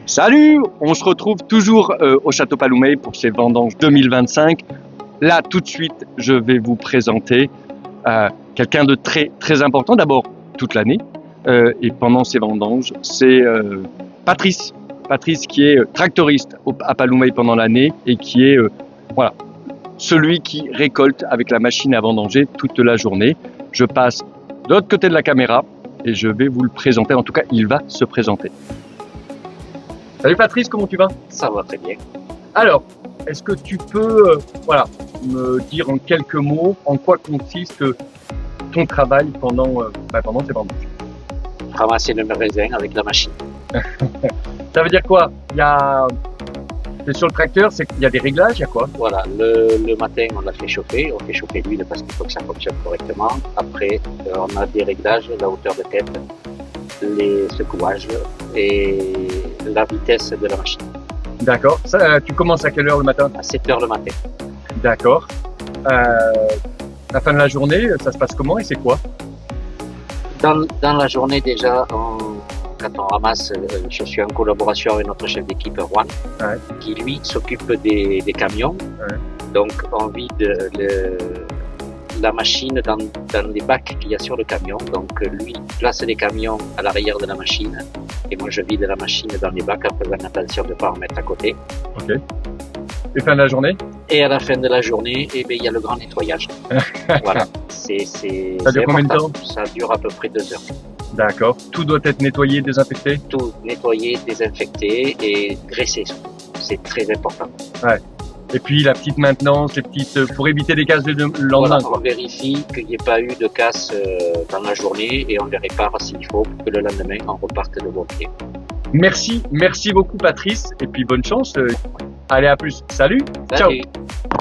Salut, on se retrouve toujours au Château Paloumey pour ces vendanges 2025. Là, tout de suite, je vais vous présenter quelqu'un de très important. D'abord, toute l'année et pendant ces vendanges, c'est Patrice. Patrice qui est tractoriste à Paloumey pendant l'année et qui est voilà, celui qui récolte avec la machine à vendanger toute la journée. Je passe de l'autre côté de la caméra et je vais vous le présenter. En tout cas, il va se présenter. Salut Patrice, comment tu vas? Ça va très bien. Alors, est-ce que tu peux me dire en quelques mots en quoi consiste ton travail pendant ces vendanges? Ramasser le raisin avec la machine. Ça veut dire quoi? C'est sur le tracteur, il y a des réglages, il y a quoi? Voilà, le matin on l'a fait chauffer, on fait chauffer l'huile parce qu'il faut que ça fonctionne correctement. Après, on a des réglages, la hauteur de tête, les secouages et la vitesse de la machine. D'accord. Tu commences à quelle heure le matin? À 7 heures le matin. D'accord. La fin de la journée, ça se passe comment et c'est quoi? Dans la journée déjà, quand on ramasse, je suis en collaboration avec notre chef d'équipe Juan, qui lui s'occupe des camions. Ouais. Donc on vide la machine dans les bacs qu'il y a sur le camion. Donc lui place les camions à l'arrière de la machine et moi je vide la machine dans les bacs en faisant attention de ne pas en mettre à côté. Ok. Et fin de la journée? Et à la fin de la journée, il y a le grand nettoyage. Voilà. Ça dure combien de temps? Ça dure à peu près 2 heures. D'accord. Tout doit être nettoyé, désinfecté? Tout nettoyer, désinfecter et graisser. C'est très important. Ouais. Et puis la petite maintenance, pour éviter des casses le lendemain. Voilà, on vérifie qu'il n'y ait pas eu de casse dans la journée et on les répare s'il faut pour que le lendemain on reparte de bon pied. Merci beaucoup Patrice et puis bonne chance. Allez, à plus. Salut. Salut. Ciao.